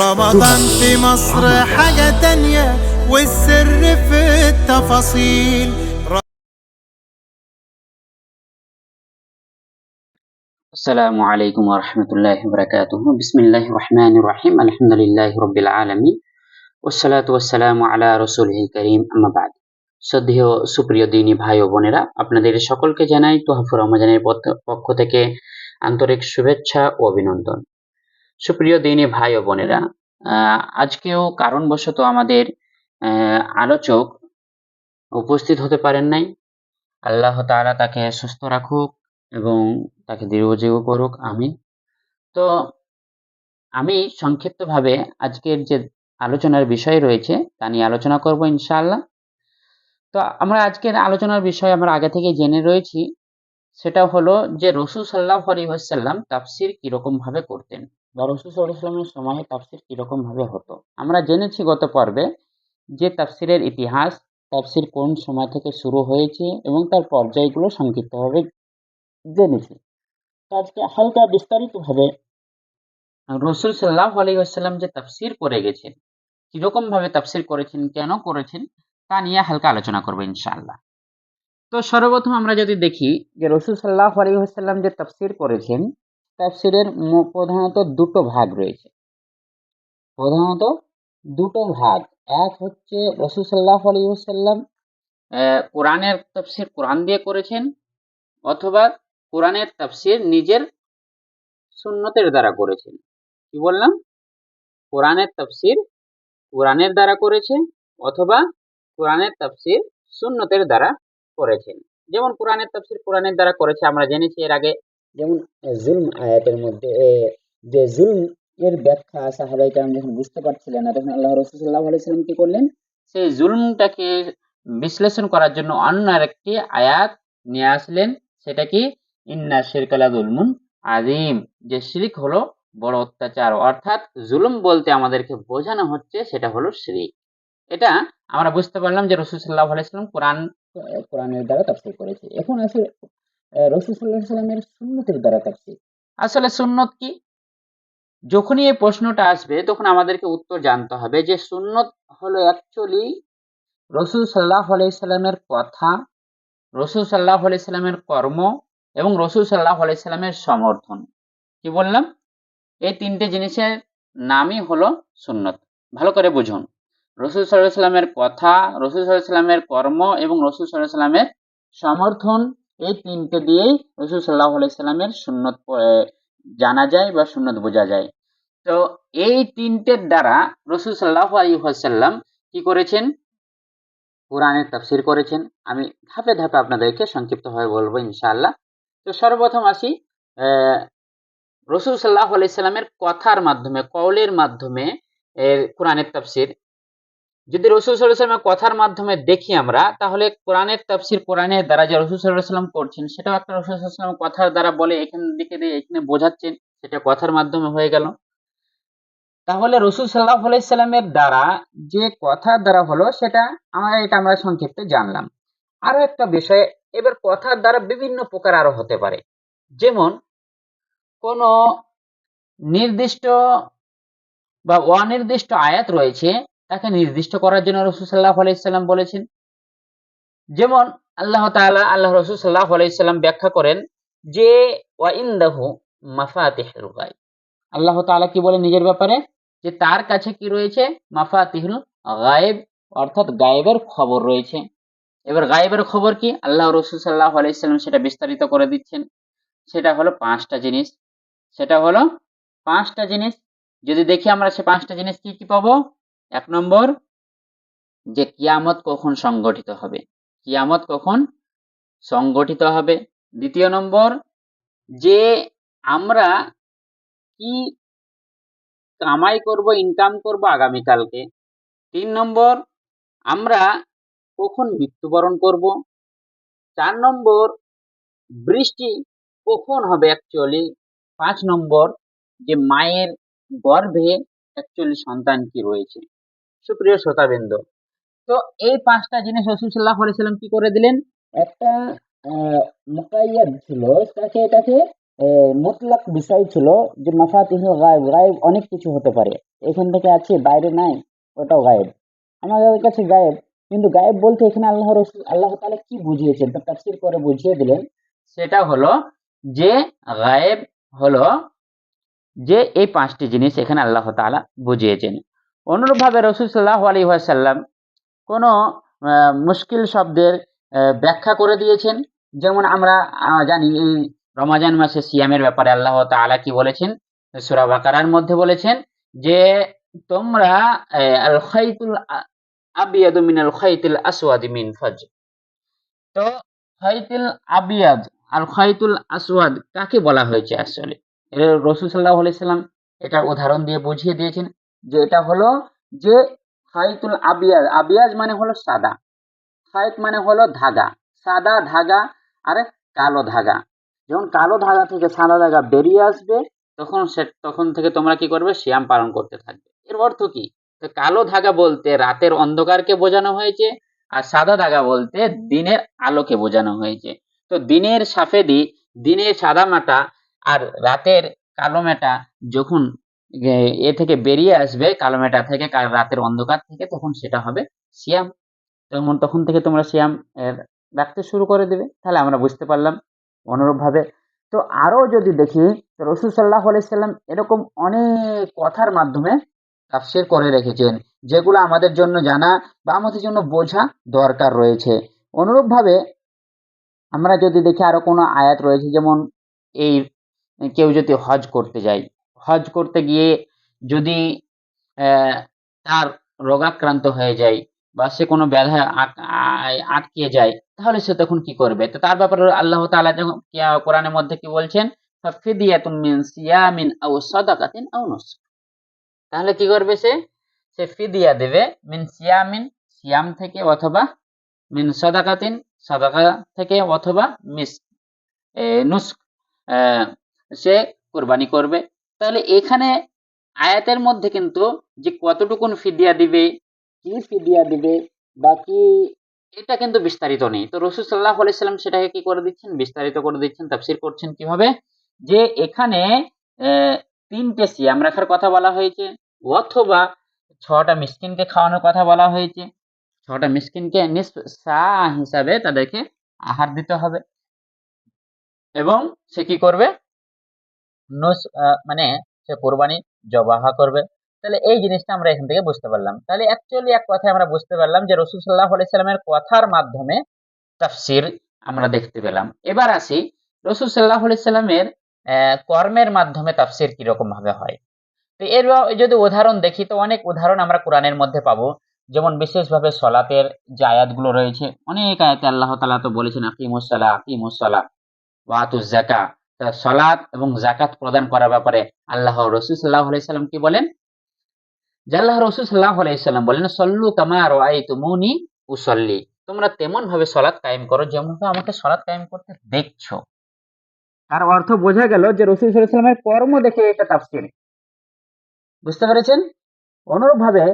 رمضان في مصر حاجة تانية والسر في التفاصيل. السلام عليكم ورحمة الله وبركاته. بسم الله الرحمن الرحيم. الحمد لله رب العالمين والصلاة والسلام على رسوله الكريم أما بعد. শ্রদ্ধেয় সুপ্রিয় দিনী ভাই ও বোনেরা, আপনাদের সকলকে জানাই তোহাফুর রমজানের পক্ষ থেকে আন্তরিক শুভেচ্ছা ও অভিনন্দন। সুপ্রিয় দিনী ভাই ও বোনেরা, আজকেও কারণবশত আমাদের আলোচক উপস্থিত হতে পারেন নাই। আল্লাহ তাআলা তাকে সুস্থ রাখুক এবং তাকে দীর্ঘজীবী করুক, আমিন। তো আমি সংক্ষিপ্তভাবে আজকের যে আলোচনার বিষয় রয়েছে তা নিয়ে আলোচনা করব ইনশাআল্লাহ। তো আমরা আজকের আলোচনার বিষয় আমরা আগে থেকে জেনে রয়েছি, সেটা হলো যে রাসূল সাল্লাল্লাহু আলাইহি ওয়াসাল্লাম তাফসীর কিরকম ভাবে করতেন বা রাসূল সাল্লাল্লাহু আলাইহি ওয়াসাল্লামের সময়ে তাফসীর কিরকম ভাবে হতো। আমরা জেনেছি গত পর্বে যে তাফসীরের ইতিহাস, তাফসীর কোন সময় থেকে শুরু হয়েছে এবং তার পর্যায়গুলো সংক্ষিপ্তভাবে জেনেছি। তো আজকে হালকা বিস্তারিতভাবে রাসূল সাল্লাল্লাহু আলাইহি ওয়াসাল্লাম যে তাফসীর করে গেছেন, কিরকম ভাবে তাফসীর করেছেন, কেন করেছেন, তা নিয়ে হালকা আলোচনা করব ইনশাআল্লাহ। তো সর্বপ্রথম আমরা যদি দেখি যে রাসূল সাল্লাল্লাহু আলাইহি ওয়াসাল্লাম যে তাফসীর করেছেন, তাফসীরের প্রধানত দুটো ভাগ রয়েছে। প্রধানত দুটো ভাগ। এক হচ্ছে রাসূল সাল্লাল্লাহু আলাইহি ওয়াসাল্লাম কোরআনের তাফসীর কোরআন দিয়ে করেছেন, অথবা কোরআনের তাফসীর নিজের সুন্নতের দ্বারা করেছেন। কি বললাম? কোরআনের তাফসীর কোরআনের দ্বারা করেছে, অথবা কোরআনের তাফসীর সুন্নতের দ্বারা করেছেন। যেমন কোরআনের তাফসীর কোরআনের দ্বারা করেছে, আমরা জেনেছি এর আগে, যেমন জুলম আয়াতের মধ্যে যে জুলম এর ব্যাখ্যা সাহাবায়ে কেরাম যখন বুঝতে পারছিলেন না, তখন আল্লাহ রাসূল সাল্লাল্লাহু আলাইহি ওয়াসাল্লাম কি করলেন, সেই জুলমটাকে বিশ্লেষণ করার জন্য অন্য আরেকটি আয়াত নিয়ে আসলেন। সেটা কি? ইন্না শিরকা লাযুলমুন আযীম, যে শিরক হলো বড় অত্যাচার। অর্থাৎ জুলুম বলতে আমাদেরকে বোঝানো হচ্ছে সেটা হলো শিরক। এটা আমরা বুঝতে পারলাম যে রাসূল সাল্লাল্লাহু আলাইহি ওয়াসাল্লাম কোরআনের দ্বারা তাফসীর করেছে। এখন আসে রাসূল সাল্লাল্লাহু আলাইহি ওয়াসাল্লামের সুন্নতের দ্বারা তাফসীর। আসলে সুন্নত কি? যখনই এই প্রশ্নটা আসবে তখন আমাদেরকে উত্তর জানতে হবে যে সুন্নত হলো অ্যাকচুয়ালি রাসূল সাল্লাল্লাহু আলাইহি সাল্লামের কথা, রাসূল সাল্লাল্লাহু আলাইহি সাল্লামের কর্ম এবং রাসূল সাল্লাল্লাহু আলাইহি সাল্লামের সমর্থন। কি বললাম? এই তিনটে জিনিসের নামই হলো সুন্নত। ভালো করে বুঝুন। রাসূল সাল্লাল্লাহু আলাইহি সাল্লামের কথা, রাসূল সাল্লাল্লাহু আলাইহি সাল্লামের কর্ম এবং রাসূল সাল্লাল্লাহু আলাইহি সাল্লামের সমর্থন, এই তিনটে দিয়েই রাসূল সাল্লাল্লাহু আলাইহি সাল্লামের সুন্নত জানা যায় বা সুন্নত বোঝা যায়। তো এই তিনটের দ্বারা রাসূল সাল্লাল্লাহু আলাইহি ওয়াসাল্লাম কি করেছেন? কোরআনের তাফসীর করেছেন। আমি ধাপে ধাপে আপনাদেরকে সংক্ষিপ্তভাবে বলবো ইনশাআল্লাহ। তো সর্বপ্রথম আসি রাসূল সাল্লাল্লাহু আলাইহি সাল্লামের কথার মাধ্যমে, কওলের মাধ্যমে কোরআনের তাফসীর। যদি রাসূল সাল্লাল্লাহু আলাইহি সাল্লামের কথার মাধ্যমে দেখি আমরা, তাহলে কোরআনের তাফসীর কোরআনের দ্বারা যে রাসূল সাল্লাল্লাহু আলাইহি সাল্লাম করছেন, সেটাও একটা রাসূল সাল্লাল্লাহু আলাইহি সাল্লাম কথার দ্বারা বলে এখান দিকে দিয়ে এখানে বোঝাচ্ছেন, সেটা কথার মাধ্যমে হয়ে গেল। তাহলে রাসূল সাল্লাল্লাহু আলাইহি সাল্লামের দ্বারা যে কথার দ্বারা হলো, সেটা আমরা সংক্ষেপে জানলাম। আরো একটা বিষয়, এবার কথার দ্বারা বিভিন্ন প্রকার আরো হতে পারে। যেমন কোন নির্দিষ্ট বা অনির্দিষ্ট আয়াত রয়েছে, তাকে নির্দিষ্ট করার জন্য রাসূল সাল্লাল্লাহু আলাইহি সাল্লাম বলেছেন। যেমন আল্লাহ তাআলা, আল্লাহ রাসূল সাল্লাল্লাহু আলাইহি সাল্লাম ব্যাখ্যা করেন যে ওয়া ইনদাহু মাফাতিহুল গায়ব। আল্লাহ তাআলা কি বলেন নিজের ব্যাপারে? যে তার কাছে কি রয়েছে? মাফাতিহুল গায়ব, অর্থাৎ গায়েবের খবর রয়েছে। এবার গায়েবের খবর কি? আল্লাহ রাসূল সাল্লাল্লাহু আলাইহি সাল্লাম সেটা বিস্তারিত করে দিচ্ছেন। সেটা হলো 5টা জিনিস। সেটা হলো 5টা জিনিস। যদি দেখি আমরা সে 5টা জিনিস কি কি পাবো? 1 নম্বর, যে কিয়ামত কখন সংগঠিত হবে। কিয়ামত কখন সংগঠিত হবে। 2য় নম্বর, যে আমরা কি কামাই করব, ইনকাম করব আগামীকালকে। 3 নম্বর, আমরা কখন মৃত্যুবরণ করব। 4 নম্বর, বৃষ্টি কখন হবে অ্যাকচুয়ালি। 5 নম্বর, যে মায়ের গর্ভে অ্যাকচুয়ালি সন্তান কি রয়েছে। সুপ্রিয় শ্রোতাবৃন্দ, তো এই 5টা জিনিস রাসূল সাল্লাল্লাহু আলাইহি সাল্লাম কি করে দিলেন? একটা মুকাইয়াদ ছিল, এটাকে মুতলাক বিষয় ছিল যে মাফাতিহুল গায়েব, গায়েব অনেক কিছু হতে পারে, এখান থেকে আছে বাইরে নাই, ওটাও গায়েব, আমাদের কাছে গায়েব। কিন্তু গায়েব বলতে এখানে আল্লাহ রসুল আল্লাহ তাআলা কি বুঝিয়েছেন তা তাফসীর করে বুঝিয়ে দিলেন। সেটা হলো যে গায়েব হলো যে এই 5টি জিনিস এখানে আল্লাহ তাআলা বুঝিয়েছেন। অনুরূপভাবে রাসূল সাল্লাল্লাহু আলাইহি ওয়াসাল্লাম কোনো মুশকিল শব্দের ব্যাখ্যা করে দিয়েছেন। যেমন আমরা জানি এই রমাজান মাসে সিয়ামের ব্যাপারে আল্লাহ তাআলা কি বলেছেন? সূরা বাকারার মধ্যে বলেছেন যে তোমরা আল খাইতুল আবিয়াদু মিনাল খাইতিল আসওয়াদি মিন ফাজর। তো খাইতুল আবিয়াদ আর খাইতুল আসওয়াদ কাকে বলা হয়েছে আসলে? রাসূল সাল্লাল্লাহু আলাইহি সাল্লাম এটার উদাহরণ দিয়ে বুঝিয়ে দিয়েছেন যে এটা হলো যে খাইতুল আবিয়াদ, আবিয়াজ মানে হলো সাদা, খাইত মানে হলো ধাগা, সাদা ধাগা আর কালো ধাগা। যখন কালো ধাগা থেকে সাদা ধাগা বেরিয়ে আসবে তখন থেকে তোমরা কি করবে? সিয়াম পালন করতে থাকবে। এর অর্থ কি? তো কালো ধাগা বলতে রাতের অন্ধকারকে বোঝানো হয়েছে, আর সাদা ধাগা বলতে দিনের আলোকে বোঝানো হয়েছে। তো দিনের সাফেদি দিনের সাদা মাটা আর রাতের কালো মেটা যখন এ থেকে বেরিয়ে আসবে, কালো মেটা থেকে রাতের অন্ধকার থেকে, তখন সেটা হবে সিয়াম। তখন থেকে তোমরা সিয়াম রাখতে শুরু করে দেবে। তাহলে আমরা বুঝতে পারলাম অনুরূপভাবে। তো আরো যদি দেখি, রাসূল সাল্লাল্লাহু আলাইহি সাল্লাম এরকম অনেক কথার মাধ্যমে তাফসীর করে রেখেছেন যেগুলো আমাদের জন্য জানা বা আমাদের জন্য বোঝা দরকার রয়েছে। অনুরূপভাবে আমরা যদি দেখি আরো কোনো আয়াত রয়েছে, যেমন এই কেউ যদি হজ করতে যায়, হজ করতে গিয়ে যদি তার রোগাক্রান্ত হয়ে যায় বা সে কোনো ব্যাধায় আটকে যায়, তাহলে সে তখন কি করবে? তো তার ব্যাপারে আল্লাহ তাআলা যখন কোরআনের মধ্যে কি বলছেন? ফাফিদিয়াতুম মিন সিয়ামিন আও সাদাকাতিন আও নুসক। তাহলে কি করবে সে? সে ফিদিয়া দেবে মিন সিয়ামিন, সিয়াম থেকে, অথবা মিন সাদাকাতিন, সাদাকা থেকে, অথবা নুসক, আহ, সে কোরবানি করবে। তাহলে এখানে আয়াতের মধ্যে কিন্তু যে কতটুকুন ফিদিয়া দিবে, কি ফিদিয়া দিবে বা কি, এটা কিন্তু বিস্তারিত নেই। তো রাসূল সাল্লাল্লাহু আলাইহি সাল্লাম সেটাকে কি করে দিচ্ছেন? বিস্তারিত করে দিচ্ছেন, তাফসীর করছেন কিভাবে? যে এখানে 3টে সিয়াম রাখার কথা বলা হয়েছে, অথবা 6টা মিসকিনকে খাওয়ানোর কথা বলা হয়েছে। 6টা মিসকিনকে নিসফ সা হিসাবে তাদেরকে আহার দিতে হবে, এবং সে কি করবে? মানে সে কোরবানি জবাহ করবে। তাহলে এই জিনিসটা আমরা এখান থেকে বুঝতে পারলাম। তাহলে অ্যাকচুয়ালি এক কথায় আমরা বুঝতে পারলাম যে রাসূল সাল্লাল্লাহু আলাইহি সাল্লামের কথার মাধ্যমে তাফসীর আমরা দেখতে পেলাম। এবার আসি রাসূল সাল্লাল্লাহু আলাইহি সাল্লামের কর্মের মাধ্যমে তাফসীর কিরকম ভাবে হয়। তো এর যদি উদাহরণ দেখি, তো অনেক উদাহরণ আমরা কোরআনের মধ্যে পাবো। যেমন বিশেষভাবে সলাতের যে আয়াতগুলো রয়েছে, অনেক আয়াতে আল্লাহ তাআলা তো বলেছেন আকিমুস সালাহ ওয়া আতুজ যাকাত। সলাত এবং যাকাত প্রদান করার ব্যাপারে আল্লাহ রাসূল সাল্লাল্লাহু আলাইহি সাল্লাম কি বলেন? যে আল্লাহ রাসূল সাল্লাল্লাহু আলাইহি সাল্লাম বলেন, সল্লু কামা রাআইতুমুনি উসাল্লি। তোমরা তেমন ভাবে সলাত কায়েম করো যেমনটা আমাকে সলাত কায়েম করতে দেখছো। তার অর্থ বোঝা গেল যে রাসূল সাল্লাল্লাহু আলাইহি সাল্লামের কর্ম দেখে এটা তাফসীর। বুঝতে পেরেছেন? অনুরূপভাবে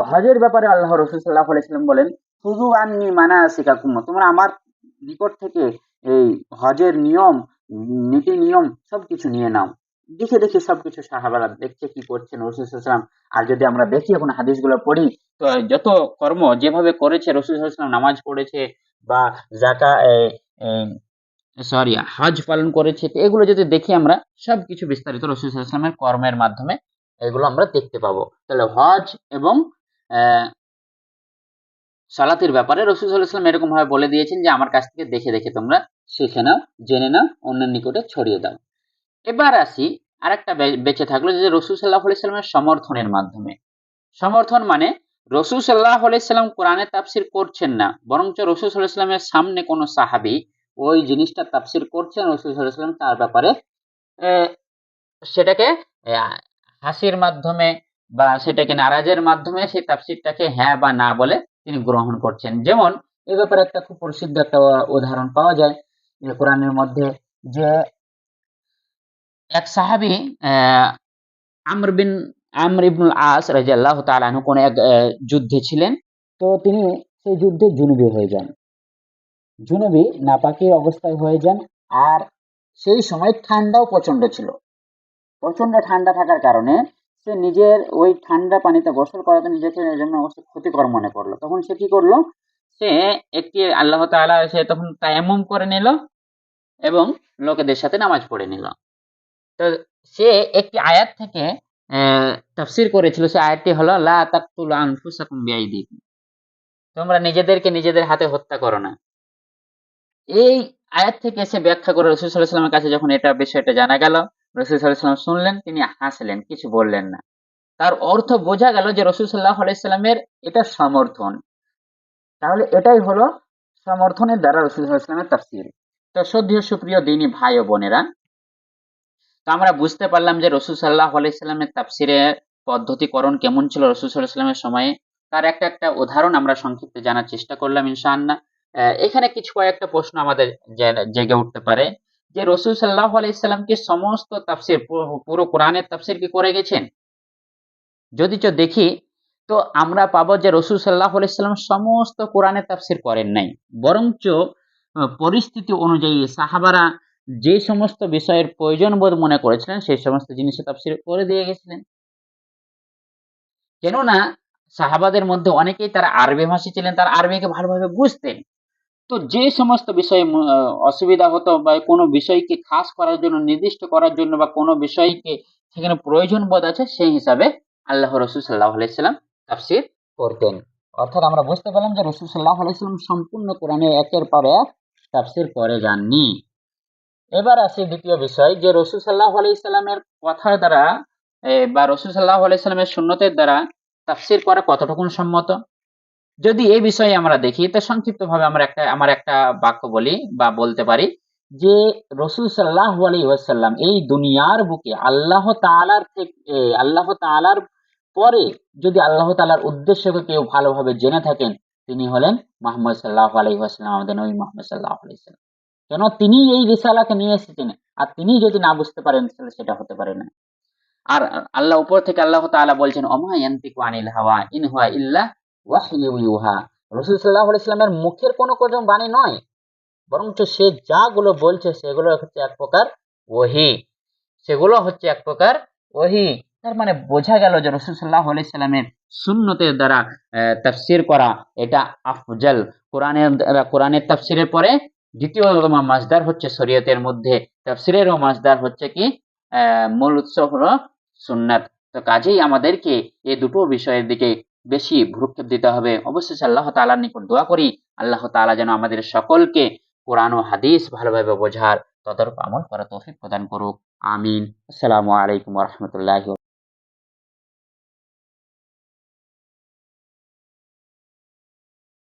হজের ব্যাপারে আল্লাহ রাসূল সাল্লাল্লাহু আলাইহি সাল্লাম বলেন, খুযু আন্নী মানাসিকাকুম, তোমরা আমার নিকট থেকে এই হজের নিয়ম, নীতি নিয়ম সবকিছু নিয়ে নাও। দেখে দেখে সবকিছু সাহাবারা দেখছে কি করছেন রাসূল সাল্লাল্লাহু আলাইহি ওয়াসাল্লাম। আর যদি আমরা দেখি এখন হাদিসগুলো পড়ি, তো যত কর্ম যেভাবে করেছে রাসূল সাল্লাল্লাহু আলাইহি ওয়াসাল্লাম, নামাজ পড়েছে বা যাকা সরি হজ পালন করেছে, তো এগুলো যদি দেখি আমরা, সবকিছু বিস্তারিত রাসূল সাল্লাল্লাহু আলাইহি ওয়াসাল্লামের কর্মের মাধ্যমে এগুলো আমরা দেখতে পাবো। তাহলে হজ এবং সালাতের ব্যাপারে রাসূল সাল্লাল্লাহু আলাইহি ওয়াসাল্লাম এরকম ভাবে বলে দিয়েছেন যে আমার কাছ থেকে দেখে দেখে তোমরা শিখে নাও, জেনে নাও, অন্যের নিকটে ছড়িয়ে দাও। এবার আসি আরেকটা বেঁচে থাকলো যে রাসূল সাল্লাল্লাহু আলাইহি ওয়াসাল্লামের সমর্থনের মাধ্যমে। সমর্থন মানে রাসূল সাল্লাল্লাহু আলাইহি ওয়াসাল্লাম কোরআনের তাফসীর করছেন না, বরঞ্চ রাসূল সাল্লাল্লাহু আলাইহি ওয়াসাল্লামের সামনে কোনো সাহাবী ওই জিনিসটা তাফসীর করছেন, রাসূল সাল্লাল্লাহু আলাইহি ওয়াসাল্লাম তার ব্যাপারে সেটাকে হাসির মাধ্যমে বা সেটাকে নারাজের মাধ্যমে সেই তাফসীরটাকে হ্যাঁ বা না বলে তিনি গ্রহণ করছেন। যেমন এ ব্যাপারে একটা খুব প্রসিদ্ধ একটা উদাহরণ পাওয়া যায় যে কোরআনের মধ্যে, যে এক সাহাবী আমর ইবনুল আস রাদিয়াল্লাহু তাআলা আনহু কোন এক যুদ্ধে ছিলেন। তো তিনি সেই যুদ্ধে জুনুবী হয়ে যান, জুনুবী নাপাকি অবস্থায় হয়ে যান। আর সেই সময় ঠান্ডাও প্রচন্ড ছিল। প্রচন্ড ঠান্ডা থাকার কারণে সে নিজের ওই ঠান্ডা পানিতে গোসল করাতে নিজেকে জন্য অবশ্য ক্ষতিকর মনে করলো। তখন সে কি করলো, সে একটি আল্লাহ তাআলা সে তখন তায়াম্মুম করে নিল এবং লোকেদের সাথে নামাজ পড়ে নিল। তো সে একটি আয়াত থেকে তাফসীর করেছিল। সেই আয়াতটি হলো লা তাকতুলু আনফুসাকুম বিআইদিকুম, তোমরা নিজেদেরকে নিজেদের হাতে হত্যা করো না। এই আয়াত থেকে সে ব্যাখ্যা করে রাসূল সাল্লাল্লাহু আলাইহি ওয়াসাল্লামের কাছে যখন এটা বিষয়টা জানা গেল, রাসূল সাল্লাল্লাহু আলাইহি ওয়াসাল্লাম শুনলেন, তিনি হাসলেন, কিছু বললেন না। তার অর্থ বোঝা গেল যে রাসূল সাল্লাল্লাহু আলাইহি ওয়াসাল্লামের এটা সমর্থন। তাহলে এটাই হলো সমর্থনের দ্বারা রাসূল সাল্লাল্লাহু আলাইহি ওয়াসাল্লামের তাফসীর। তো শ্রদ্ধেয় সুপ্রিয় দ্বীনী ভাই ও বোনেরা, তো আমরা বুঝতে পারলাম যে রাসূল সাল্লাল্লাহু আলাইহি ওয়াসাল্লামের তাফসীরের পদ্ধতিকরণ কেমন ছিল রাসূল সাল্লাল্লাহু আলাইহি ওয়াসাল্লামের সময়ে। তার একটা উদাহরণ আমরা সংক্ষিপ্তে জানার চেষ্টা করলাম ইনশাআল্লাহ। এখানে কিছু কয়েকটা প্রশ্ন আমাদের জেগে উঠতে পারে যে রাসূল সাল্লাল্লাহু আলাইহি ওয়াসাল্লাম কি সমস্ত তাফসীর পুরো কোরআনের তাফসীর কি করে গেছেন? যদি দেখি তো আমরা পাবো যে রাসূল সাল্লাল্লাহু আলাইহি ওয়াসাল্লাম সমস্ত কোরআনের তাফসীর করেন নাই, বরঞ্চ পরিস্থিতি অনুযায়ী সাহাবারা যে সমস্ত বিষয়ের প্রয়োজন বোধ মনে করেছিলেন সেই সমস্ত জিনিসের তাফসীর করে দিয়ে গেছিলেন। কেননা সাহাবাদের মধ্যে অনেকেই তারা আরবি ভাষী ছিলেন, তারা আরবিকে ভালোভাবে বুঝতেন। তো যে সমস্ত বিষয়ে অসুবিধা হতো বা কোনো বিষয়কে খাস করার জন্য, নির্দিষ্ট করার জন্য বা কোনো বিষয়কে সেখানে প্রয়োজন বোধ আছে সেই হিসাবে আল্লাহ রাসূল সাল্লাল্লাহু আলাইহি ওয়াসাল্লাম তাফসীর করতেন। অর্থাৎ আমরা বুঝতে পারলাম যে রাসূল সাল্লাল্লাহু আলাইহি ওয়াসাল্লাম সম্পূর্ণ কোরআনের একের পর এক তাফসীর করে যাননি। এবার আসি দ্বিতীয় বিষয় যে রাসূল সাল্লাল্লাহু আলাইহি ওয়াসাল্লামের কথার দ্বারা বা রাসূল সাল্লাল্লাহু আলাইহি ওয়াসাল্লামের সুন্নতের দ্বারা তাফসীর করা কতটুকু সম্মত। যদি এই বিষয়ে আমরা দেখি তো সংক্ষিপ্তভাবে আমার একটা বাক্য বলি বা বলতে পারি যে রাসূল সাল্লাল্লাহু আলাইহি ওয়াসাল্লাম এই দুনিয়ার বুকে আল্লাহ তাআলার পরে যদি আল্লাহ তাআলার উদ্দেশ্যকে কেউ ভালোভাবে জেনে থাকেন তিনি হলেন মুহাম্মদ সাল্লাল্লাহু আলাইহি ওয়াসাল্লাম, আমাদের নবী মুহাম্মদ সাল্লাল্লাহু আলাইহি ওয়াসাল্লাম। কেন তিনি এই রিসালাকে নিয়ে এসেছেন, আর তিনি যদি না বুঝতে পারেন তাহলে সেটা হতে পারে না। আর আল্লাহ উপর থেকে আল্লাহ তাআলা বলছেন ওমা ইয়ানতিকু আনিল হাওয়া ইন হুয়া ইল্লা ওয়াহয়ু ইউহা। রাসূল সাল্লাল্লাহু আলাইহি ওয়াসাল্লামের মুখের কোনো বাণী নয়, বরঞ্চ সে যাগুলো বলছে সেগুলো হচ্ছে এক প্রকার ওহী, সেগুলো হচ্ছে এক প্রকার ওহী। তার মানে বোঝা গেল যে রাসূল সাল্লাল্লাহু আলাইহি ওয়াসাল্লামের সুন্নতের দ্বারা তাফসীর করা এটা আফজল। কোরআনের তাফসীরের পরে দ্বিতীয়তম মাসদার হচ্ছে শরীয়তের মধ্যে তাফসীরেরও মাসদার হচ্ছে কি মূল উৎস হলো সুন্নাত। তো কাজেই আমাদেরকে এই দুটো বিষয়ের দিকে বেশি ভ্রুক্ষেপ দিতে হবে। অবশ্যই আল্লাহ তাআলার নিকট দোয়া করি আল্লাহ তাআলা যেন আমাদের সকলকে কোরআন ও হাদিস ভালোভাবে বোঝার তদারক আমল করার তৌফিক প্রদান করুক। আমিন। আসসালামু আলাইকুম ওয়া রাহমাতুল্লাহি